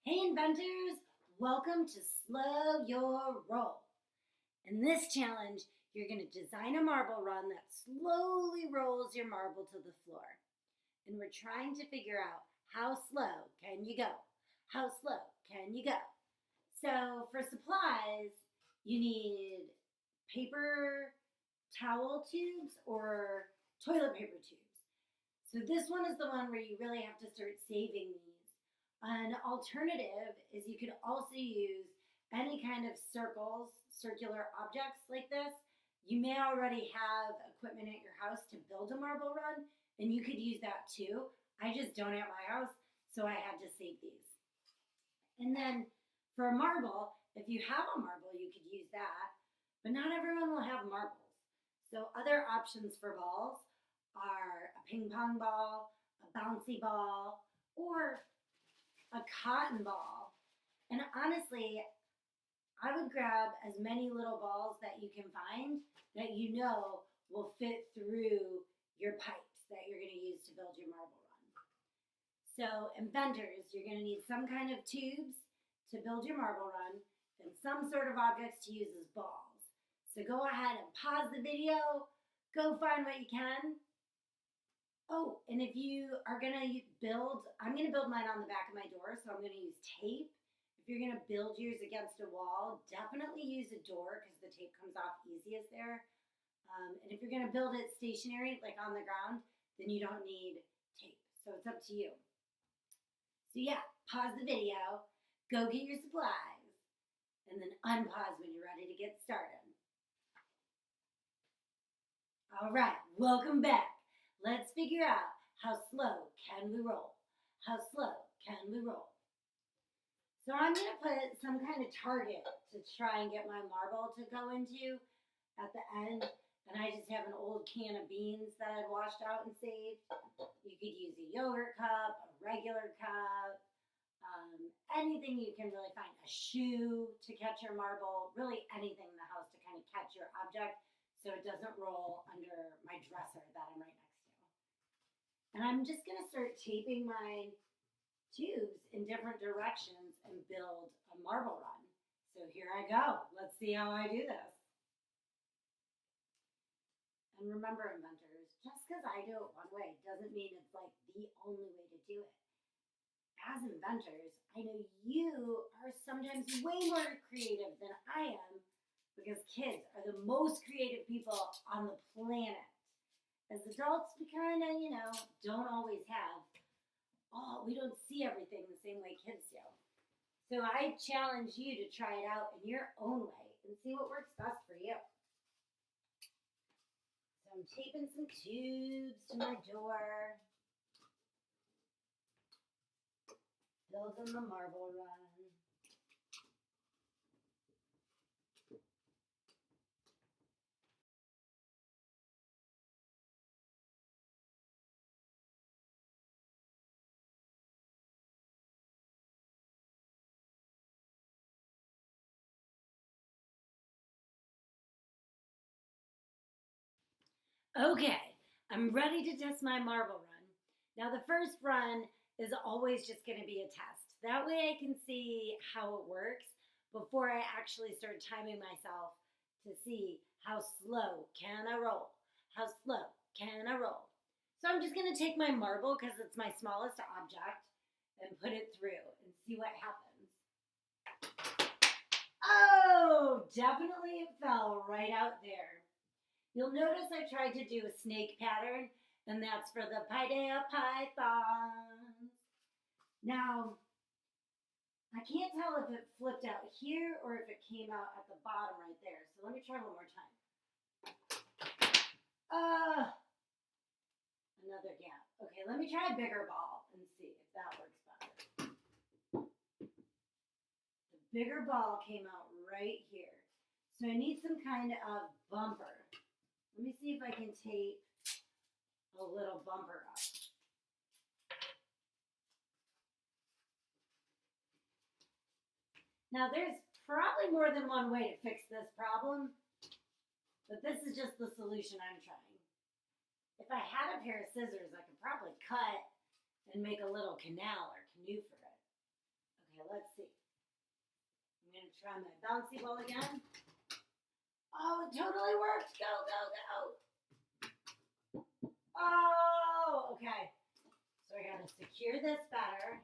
Hey inventors, welcome to Slow Your Roll. In this challenge, you're going to design a marble run that slowly rolls your marble to the floor. And we're trying to figure out how slow can you go? How slow can you go? So for supplies, you need paper towel tubes or toilet paper tubes. So this one is the one where you really have to start saving these. An alternative is you could also use any kind of circular objects like this. You may already have equipment at your house to build a marble run, and you could use that too. I just don't at my house, so I had to save these. And then for a marble, if you have a marble, you could use that, but not everyone will have marbles. So other options for balls are a ping pong ball, a bouncy ball, or a cotton ball. And honestly, I would grab as many little balls that you can find that you know will fit through your pipes that you're going to use to build your marble run. So inventors, you're going to need some kind of tubes to build your marble run and some sort of objects to use as balls. So go ahead and pause the video, go find what you can. Oh, and if you are going to build, I'm going to build mine on the back of my door, so I'm going to use tape. If you're going to build yours against a wall, definitely use a door because the tape comes off easiest there. And if you're going to build it stationary, like on the ground, then you don't need tape. So it's up to you. So yeah, pause the video, go get your supplies, and then unpause when you're ready to get started. All right, welcome back. Let's figure out how slow can we roll? How slow can we roll? So I'm going to put some kind of target to try and get my marble to go into at the end. And I just have an old can of beans that I'd washed out and saved. You could use a yogurt cup, a regular cup, anything you can really find. A shoe to catch your marble, really anything in the house to kind of catch your object so it doesn't roll under my dresser that I'm right next to. And I'm just going to start taping my tubes in different directions and build a marble run. So here I go. Let's see how I do this. And remember, inventors, just because I do it one way doesn't mean it's like the only way to do it. As inventors, I know you are sometimes way more creative than I am because kids are the most creative people on the planet. As adults, we kind of, don't always have, we don't see everything the same way kids do. So I challenge you to try it out in your own way and see what works best for you. So I'm taping some tubes to my door, building the marble run. Okay, I'm ready to test my marble run. Now the first run is always just going to be a test. That way I can see how it works before I actually start timing myself to see how slow can I roll. How slow can I roll? So I'm just going to take my marble because it's my smallest object and put it through and see what happens. Oh, definitely it fell right out there. You'll notice I tried to do a snake pattern, and that's for the Paideia pythons. Now, I can't tell if it flipped out here or if it came out at the bottom right there. So let me try one more time. Another gap. Okay, let me try a bigger ball and see if that works better. The bigger ball came out right here. So I need some kind of bumper. Let me see if I can tape a little bumper up. Now there's probably more than one way to fix this problem, but this is just the solution I'm trying. If I had a pair of scissors, I could probably cut and make a little canal or canoe for it. Okay, let's see. I'm going to try my bouncy ball again. Oh, it totally worked. Go, go, go. Oh, okay. So I got to secure this better.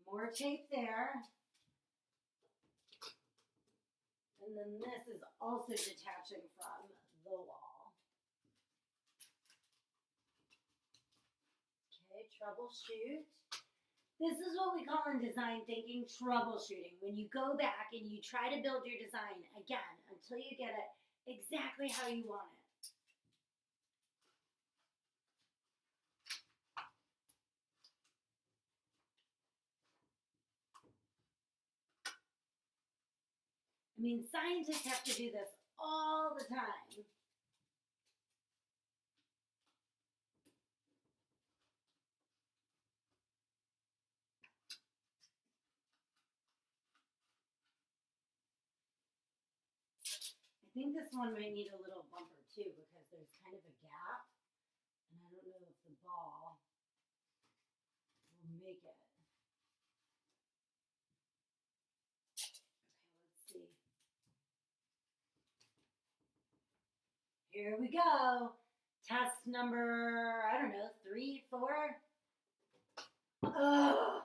More tape there. And then this is also detaching from the wall. Okay, troubleshoot. This is what we call in design thinking troubleshooting. When you go back and you try to build your design again until you get it exactly how you want it. I mean, scientists have to do this all the time. I think this one might need a little bumper too because there's kind of a gap. And I don't know if the ball will make it. Okay, let's see. Here we go. Test number, I don't know, 3, 4. Ugh.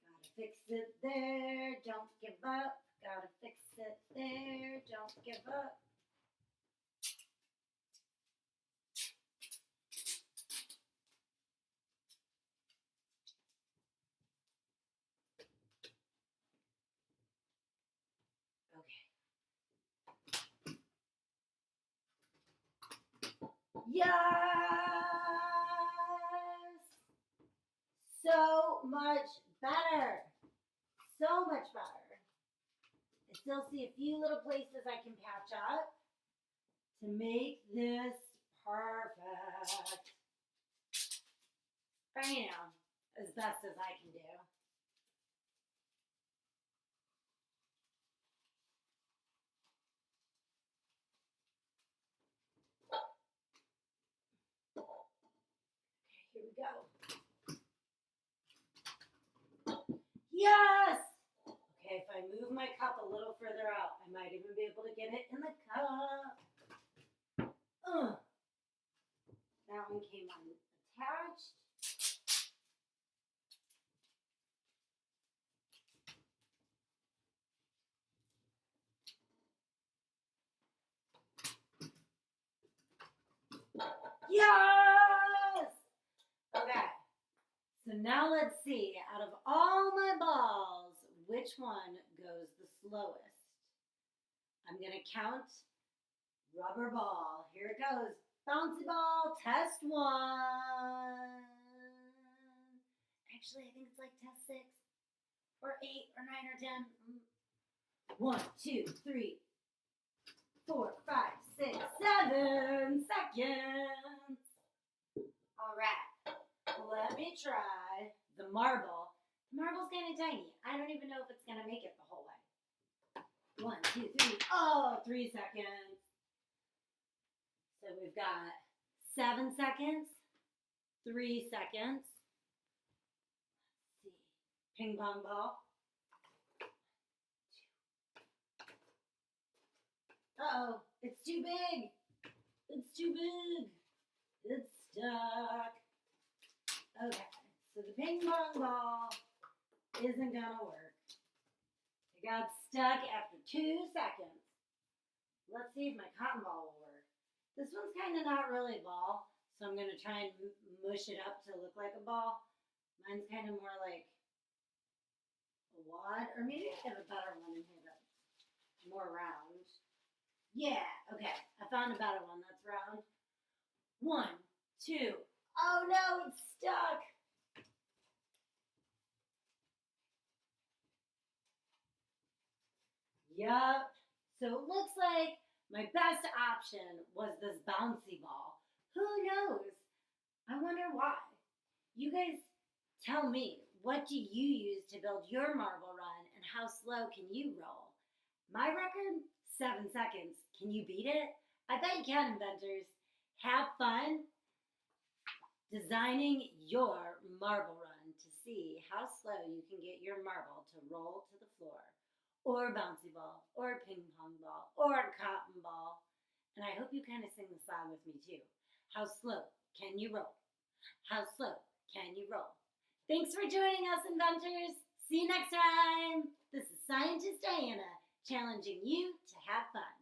Gotta fix it there, don't give up. Gotta fix it there, don't give up. Yes! So much better. So much better. I still see a few little places I can patch up to make this perfect. But you know, as best as I can do. Okay, here we go. Yes! Okay, if I move my cup a little further out, I might even be able to get it in the cup. That one came unattached. Yes! Okay. So now let's see, out of all my balls, which one goes the slowest? I'm going to count rubber ball. Here it goes. Bouncy ball, test 1. Actually, I think it's like test 6 or 8 or 9 or 10. 1, 2, 3, 4, 5, 6, 7 seconds. All right. Let me try the marble. The marble's kind of tiny. I don't even know if it's going to make it the whole way. 1, 2, 3. Oh, 3 seconds. So we've got 7 seconds, 3 seconds. Let's see. Ping pong ball. Uh-oh, it's too big. It's too big. It's stuck. Okay, so the ping pong ball isn't gonna work. It got stuck after 2 seconds. Let's see if my cotton ball will work. This one's kind of not really a ball, so I'm gonna try and mush it up to look like a ball. Mine's kind of more like a wad, or maybe I have a better one in here that's more round. Yeah, okay, I found a better one that's round. 1, 2. Oh no, it's stuck. Yup. So it looks like my best option was this bouncy ball. Who knows? I wonder why. You guys tell me, what do you use to build your marble run and how slow can you roll? My record, 7 seconds. Can you beat it? I bet you can, inventors. Have fun designing your marble run to see how slow you can get your marble to roll to the floor, or a bouncy ball, or a ping pong ball, or a cotton ball. And I hope you kind of sing the song with me too. How slow can you roll? How slow can you roll? Thanks for joining us, inventors. See you next time. This is Scientist Diana challenging you to have fun.